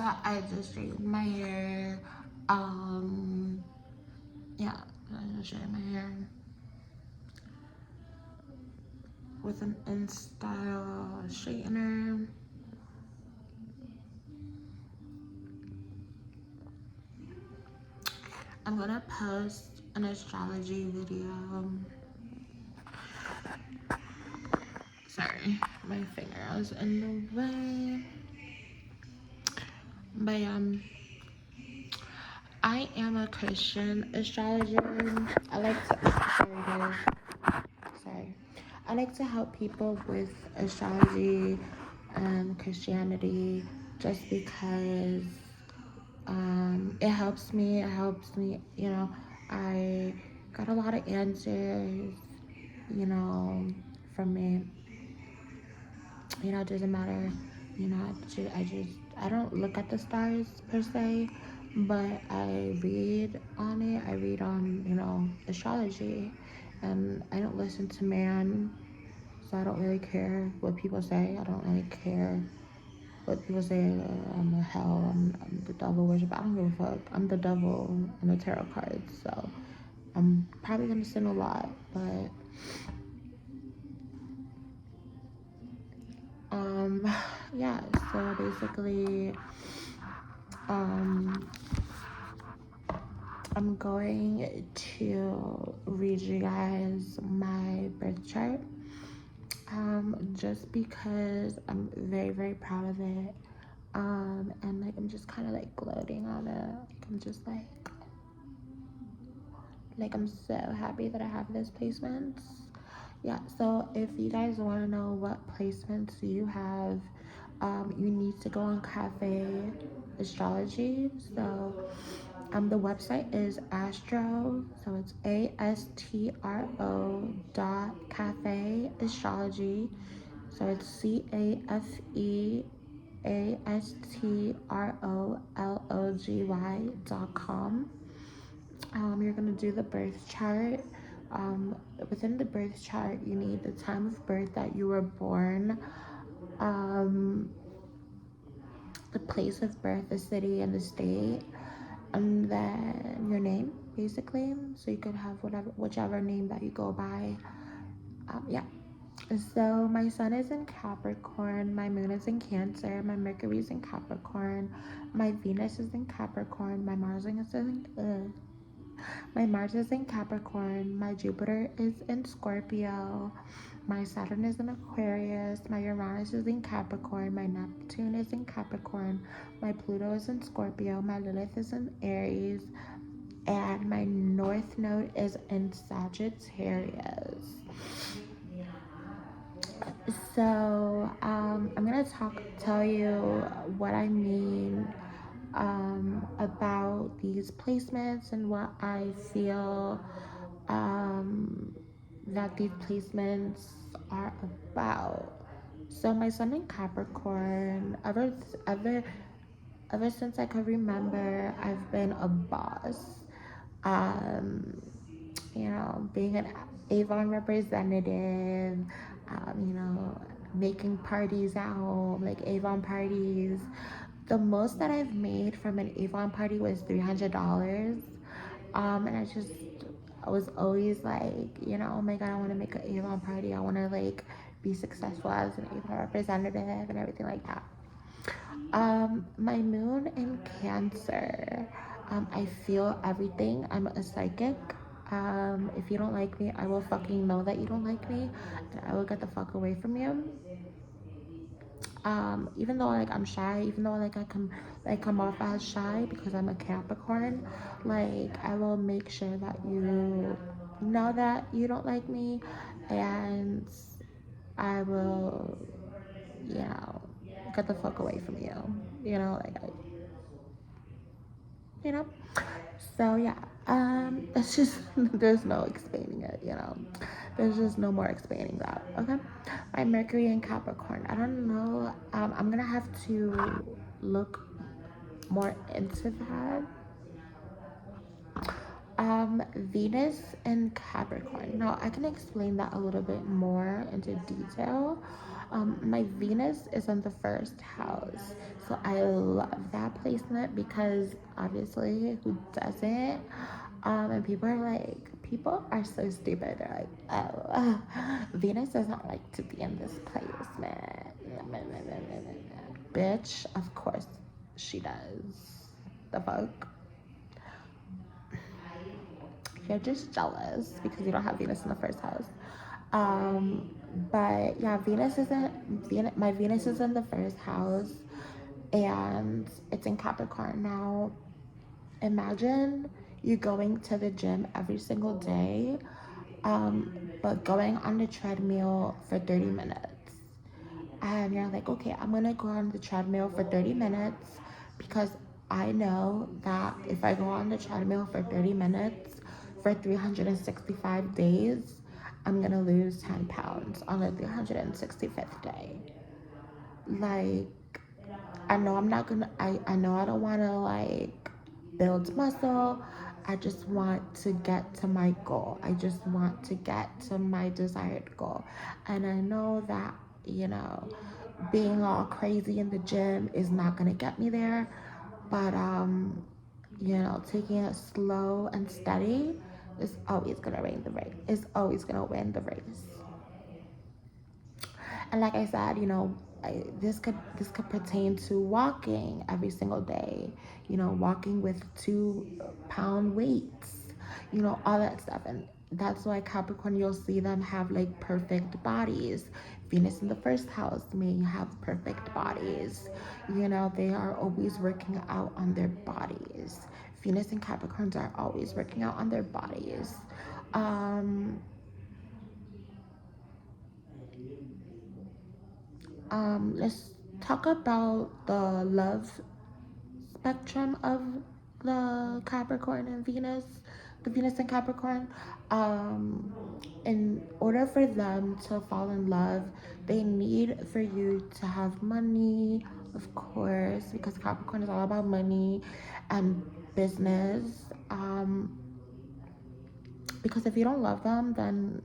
So I just straightened my hair. Yeah, I just straightened my hair with an InStyle straightener. I'm gonna post an astrology video. Sorry, my finger was in the way. But I am a Christian astrologer. I like to sorry guys. Sorry. I like to help people with astrology and Christianity just because it helps me, I got a lot of answers, from it. It doesn't matter, I don't look at the stars per se, but I read on it. I read on, astrology, and I don't listen to man, so I don't really care what people say. I don't really care what people say. I'm a hell, I'm the devil worship. I don't give a fuck. I'm the devil in the tarot cards, so I'm probably gonna sin a lot, but yeah. So basically, um, I'm going to read you guys my birth chart. Just because I'm very, very proud of it. And like I'm just kind of like gloating on it. Like I'm just like I'm so happy that I have this placements. Yeah, so if you guys want to know what placements you have, you need to go on Cafe Astrology. So the website is Astro, so it's ASTRO .cafe astrology. So it's CAFEASTROLOGY.com. You're gonna do the birth chart. Within the birth chart, you need the time of birth that you were born, um, the place of birth, the city, and the state, and then your name, basically. So you could have whichever name that you go by. Yeah. So my sun is in Capricorn, my moon is in Cancer, my Mercury is in Capricorn, my Venus is in Capricorn, my Mars is in Capricorn, my Jupiter is in Scorpio, my Saturn is in Aquarius, my Uranus is in Capricorn, my Neptune is in Capricorn, my Pluto is in Scorpio, my Lilith is in Aries, and my North Node is in Sagittarius. So I'm gonna tell you what I mean about these placements and what I feel that these placements are about. So my sun in Capricorn, ever since I could remember, I've been a boss. Um, being an Avon representative, making parties at home, like Avon parties. The most that I've made from an Avon party was $300. And I was always like, oh my God, I want to make an Avon party. I want to like be successful as an Avon representative and everything like that. My moon in Cancer. I feel everything. I'm a psychic. If you don't like me, I will fucking know that you don't like me, and I will get the fuck away from you. Even though like I'm shy, even though like I come off as shy because I'm a Capricorn, like I will make sure that you know that you don't like me, and I will, you know, get the fuck away from you. You know. So yeah, it's just there's no explaining it. There's just no more explaining that. Okay, my Mercury in Capricorn. I don't know. I'm gonna have to look more into that. Venus and Capricorn. Now I can explain that a little bit more into detail. My Venus is in the first house. So I love that placement because obviously, who doesn't? And people are so stupid. They're like, oh, Venus doesn't like to be in this placement. Bitch, of course she does. The fuck? You're just jealous because you don't have Venus in the first house. Um, but yeah, my Venus is in the first house and it's in Capricorn. Now, imagine you going to the gym every single day, but going on the treadmill for 30 minutes. And you're like, okay, I'm gonna go on the treadmill for 30 minutes because I know that if I go on the treadmill for 30 minutes for 365 days, I'm gonna lose 10 pounds on the 365th day. Like, I know I don't wanna like build muscle. I just want to get to my goal. I just want to get to my desired goal. And I know that, you know, being all crazy in the gym is not gonna get me there. But you know, taking it slow and steady is always gonna win the race. Is always gonna win the race. And like I said, you know, this could pertain to walking every single day. You know, walking with 2 pound weights. You know, all that stuff, and that's why Capricorn, you'll see them have like perfect bodies. Venus in the first house may have perfect bodies. You know, they are always working out on their bodies. Venus and Capricorns are always working out on their bodies. Um, let's talk about the love spectrum of the Capricorn and Venus, the Venus and Capricorn. Um, in order for them to fall in love, they need for you to have money, of course, because Capricorn is all about money and business. Because if you don't love them, then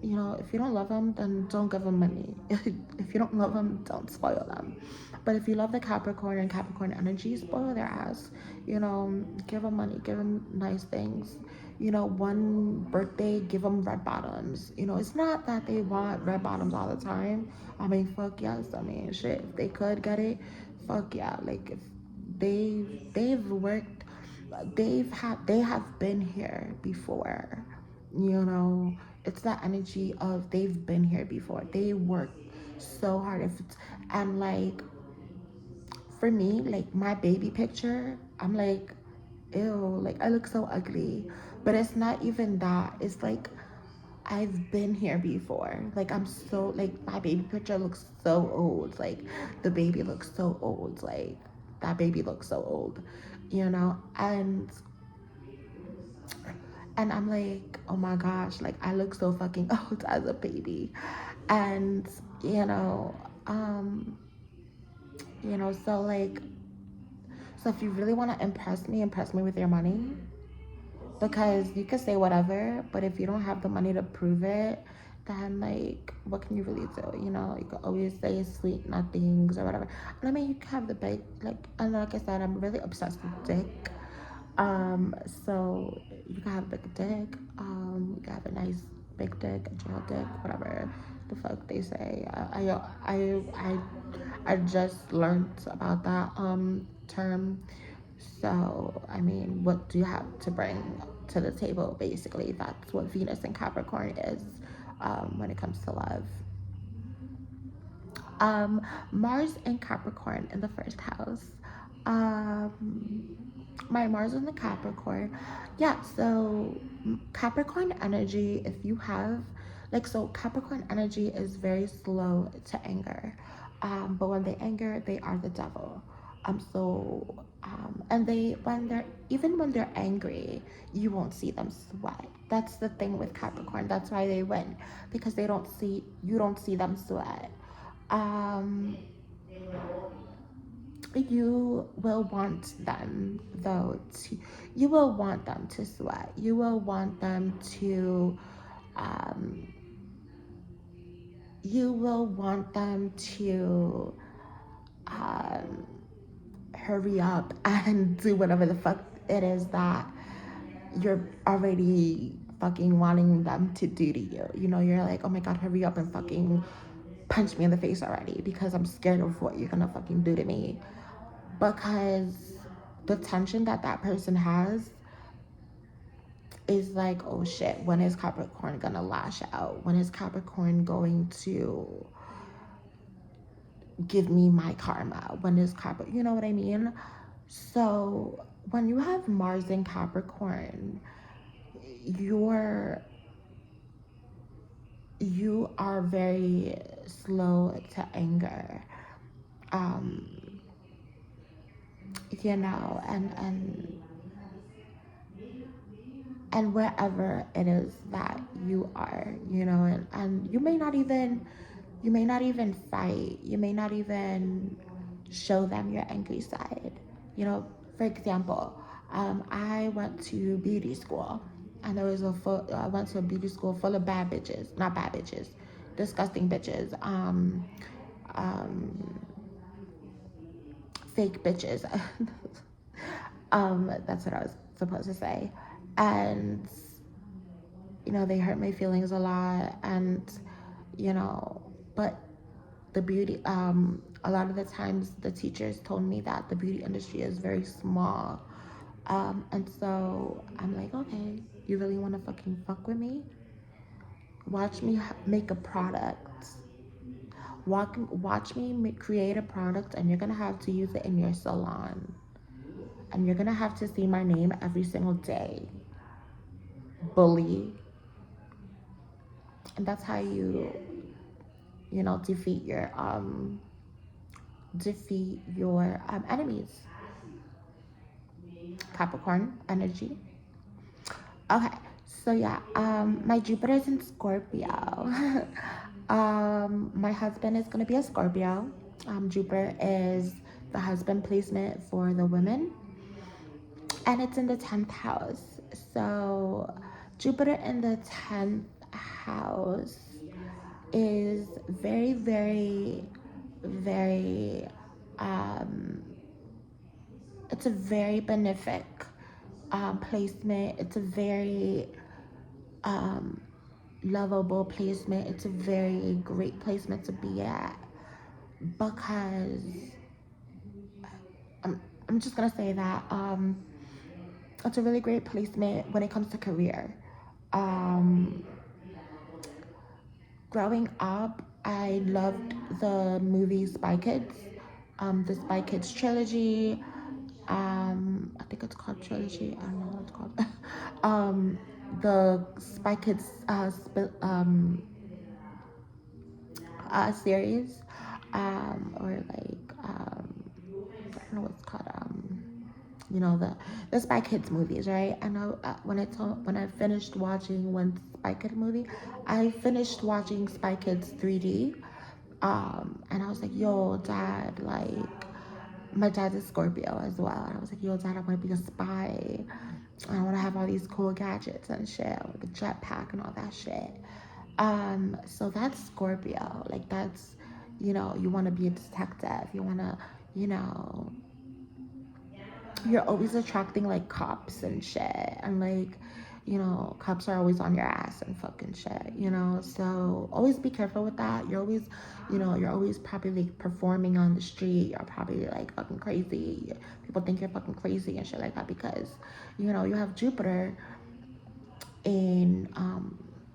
if you don't love them, then don't give them money. If you don't love them, don't spoil them. But if you love the Capricorn and Capricorn energy, spoil their ass. Give them money, give them nice things. One birthday, give them red bottoms. It's not that they want red bottoms all the time. I mean, fuck yes. I mean, shit. If they could get it, fuck yeah. Like if they've worked, they have been here before. you know it's that energy of they've been here before. They work so hard. If it's and like for me, like my baby picture, I'm like, ew, like I look so ugly. But it's not even that. It's like I've been here before. Like I'm so like my baby picture looks so old. Like the baby looks so old. Like that baby looks so old. And I'm like, oh my gosh, like I look so fucking old as a baby. And, you know, um, so like, so if you really want to impress me with your money, because you can say whatever, but if you don't have the money to prove it, then like, what can you really do? You can always say sweet nothings or whatever. And I mean, you can have the big, like, and like I said, I'm really obsessed with dick. So you can have a big dick. You can have a nice big dick, a jail dick, whatever the fuck they say. I just learned about that term. So I mean, what do you have to bring to the table? Basically, that's what Venus and Capricorn is when it comes to love. Um, Mars and Capricorn in the first house. Um, my Mars in the Capricorn. Yeah, so Capricorn energy, if you have, like, so Capricorn energy is very slow to anger. But when they anger, they are the devil. And even when they're angry, you won't see them sweat. That's the thing with Capricorn. That's why they win, because you don't see them sweat. Um, you will want them though to you will want them to sweat. You will want them to um you will want them to hurry up and do whatever the fuck it is that you're already fucking wanting them to do to you. You know, you're like, oh my god, hurry up and fucking punch me in the face already because I'm scared of what you're gonna fucking do to me. Because the tension that that person has is like, oh shit, when is Capricorn gonna lash out? When is Capricorn going to give me my karma? When is Capricorn, you know what I mean? So when you have Mars in Capricorn, you're you are very slow to anger. Um, you know, and wherever it is that you are, you know, and you may not even fight, you may not even show them your angry side. You know, for example, I went to beauty school, and there was I went to a beauty school full of bad bitches, not bad bitches, disgusting bitches, um, fake bitches. That's what I was supposed to say. And you know, they hurt my feelings a lot, and you know, but the beauty a lot of the times the teachers told me that the beauty industry is very small, and so I'm like, okay, you really want to fucking fuck with me? Watch me make a product. Watch me create a product, and you're gonna have to use it in your salon, and you're gonna have to see my name every single day, bully. And that's how you know, defeat your enemies. Capricorn energy. Okay, so yeah, my Jupiter is in Scorpio. My husband is gonna be a Scorpio. Jupiter is the husband placement for the women, and it's in the 10th house. So Jupiter in the 10th house is very, very, very, um, it's a very benefic placement. It's a very lovable placement. It's a very great placement to be at because I'm just gonna say that it's a really great placement when it comes to career. Um, Growing up, I loved the movie Spy Kids, the Spy Kids trilogy. I think it's called trilogy. I don't know what it's called. The Spy Kids series, or like I don't know what it's called. You know, the Spy Kids movies, right? I know when I finished watching one Spy Kids movie, I finished watching Spy Kids 3D, and I was like, yo, dad, like my dad's a Scorpio as well, and I was like, yo, dad, I want to be a spy. I want to have all these cool gadgets and shit, like a jetpack and all that shit. So that's Scorpio. Like that's, you know, you want to be a detective. You want to, you know, you're always attracting like cops and shit, and like, you know, cops are always on your ass and fucking shit, you know. So always be careful with that. You're always, you know, you're always probably like performing on the street. You're probably like fucking crazy. People think you're fucking crazy and shit like that because, you know, you have Jupiter in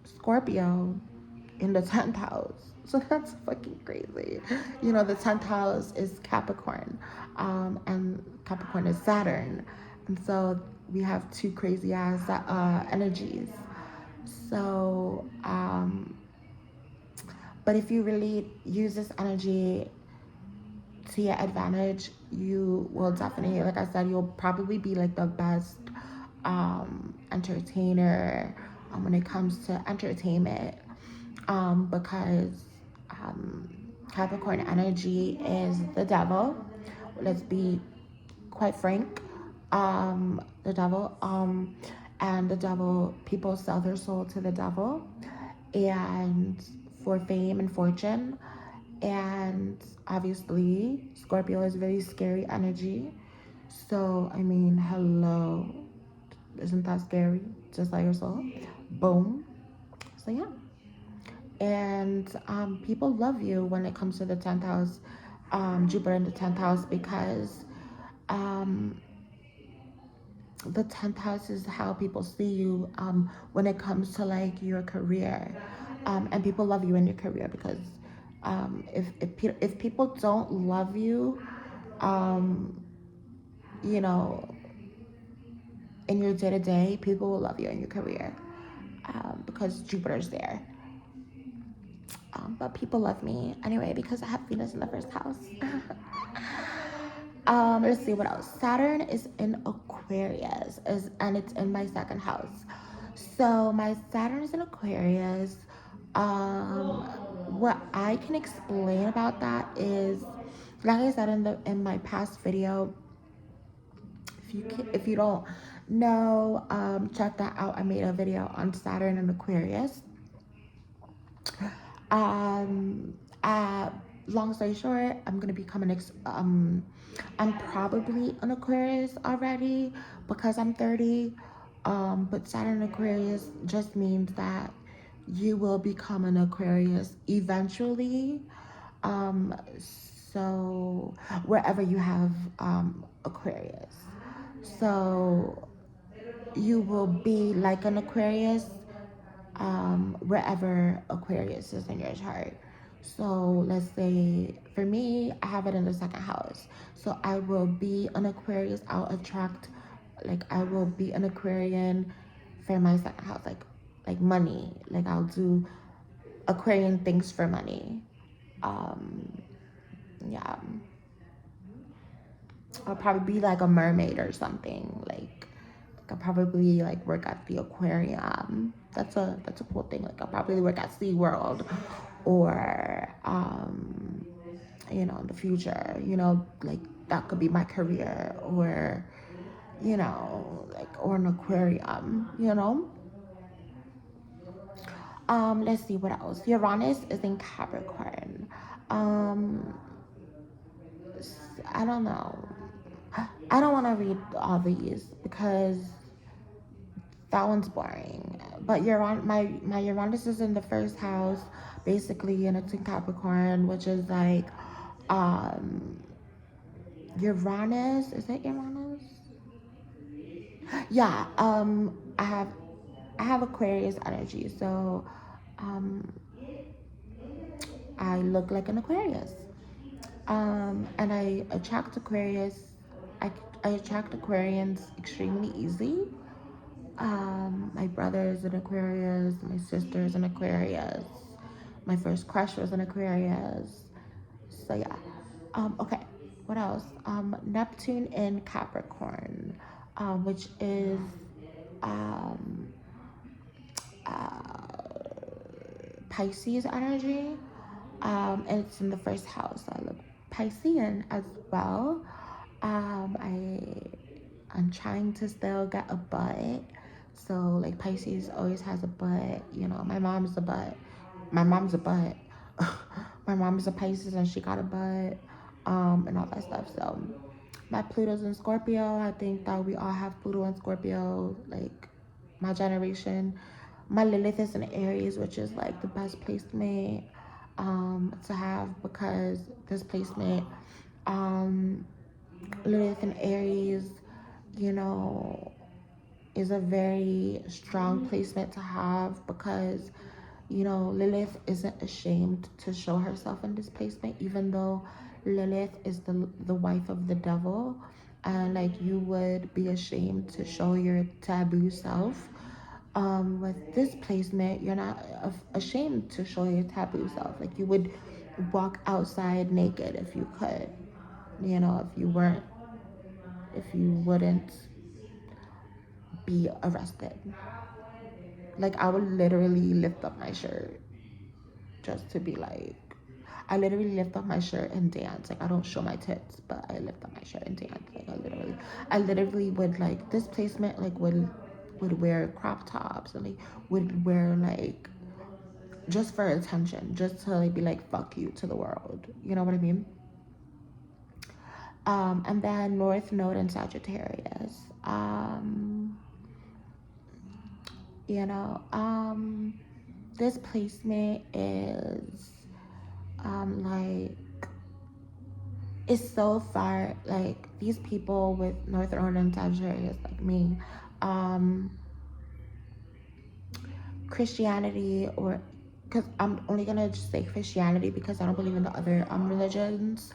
Scorpio in the 10th house. So that's fucking crazy. You know, the 10th house is Capricorn, and Capricorn is Saturn. And so we have two crazy ass energies. So, but if you really use this energy to your advantage, you will definitely, like I said, you'll probably be like the best entertainer when it comes to entertainment, because um, Capricorn energy is the devil. Let's be quite frank. The devil, and the devil, people sell their soul to the devil, and for fame and fortune. And obviously, Scorpio is very scary energy. So, I mean, hello. Isn't that scary? Just like your soul. Boom. So, yeah. And people love you when it comes to the 10th house, Jupiter in the 10th house, because um, the 10th house is how people see you when it comes to like your career. And people love you in your career because if people don't love you, um, you know, in your day to day, people will love you in your career because Jupiter's there. But people love me anyway because I have Venus in the first house. Let's see what else. Saturn is in Aquarius, and it's in my second house. So my Saturn is in Aquarius. What I can explain about that is, like I said in my past video, if you don't know, check that out. I made a video on Saturn and Aquarius. Um, uh, Long story short, I'm gonna become I'm probably an Aquarius already because I'm 30. But Saturn Aquarius just means that you will become an Aquarius eventually. So wherever you have Aquarius, so you will be like an Aquarius wherever Aquarius is in your chart. So let's say for me, I have it in the second house. So I will be an Aquarius. I'll attract, like I will be an Aquarian for my second house, like money. Like I'll do Aquarian things for money. Um, yeah, I'll probably be like a mermaid or something. Like I'll probably like work at the aquarium. That's a cool thing. Like I'll probably work at SeaWorld or in the future, like that could be my career or like or an aquarium. Let's see what else. Uranus is in Capricorn. Um I don't know. I don't want to read all these because that one's boring. But my Uranus is in the first house, basically, and it's in Capricorn, which is like um Uranus. Is it Uranus? Yeah. I have Aquarius energy, so um I look like an Aquarius. And I attract Aquarius. I attract Aquarians extremely easy. My brother is an Aquarius. My sister is an Aquarius. My first crush was an Aquarius. So yeah. Okay. What else? Neptune in Capricorn, which is um, uh, Pisces energy. And it's in the first house. So I look Piscean as well. I'm trying to still get a butt. So like Pisces always has a butt. My mom's a butt. My mom's a butt. My mom's a Pisces and she got a butt. And all that stuff. So my Pluto's in Scorpio. I think that we all have Pluto and Scorpio, like my generation. My Lilith is in Aries, which is like the best placement to have because this placement, Lilith in Aries, you know, is a very strong placement to have because Lilith isn't ashamed to show herself in this placement, even though Lilith is the wife of the devil, and like you would be ashamed to show your taboo self. With this placement, you're not ashamed to show your taboo self. Like you would walk outside naked if you could, if you wouldn't be arrested. Like I would literally lift up my shirt just to be like, I literally lift up my shirt and dance. Like I don't show my tits, but I lift up my shirt and dance. Like I literally would like this placement like would wear crop tops and like would wear just for attention, just to like be like fuck you to the world. You know what I mean? And then North Node in Sagittarius. You know, this placement is like it's so far, like these people with North Node in Sagittarius, like me, Christianity, or because I'm only gonna just say Christianity because I don't believe in the other religions.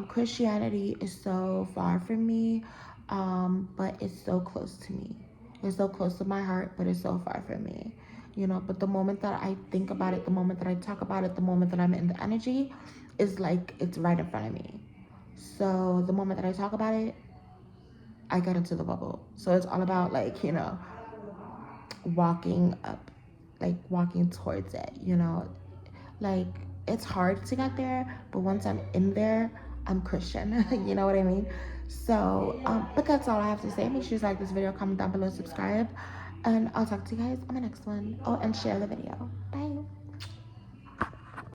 Christianity is so far from me, but it's so close to me. It's so close to my heart, but it's so far from me. You know, but the moment that I think about it, the moment that I talk about it, the moment that I'm in the energy, is like it's right in front of me. So the moment that I talk about it, I get into the bubble. So it's all about like, you know, walking up, like walking towards it, you know, like it's hard to get there, but once I'm in there, I'm Christian. You know what I mean? So but that's all I have to say. Make sure you like this video, comment down below, subscribe, and I'll talk to you guys on the next one. Oh, and share the video. Bye.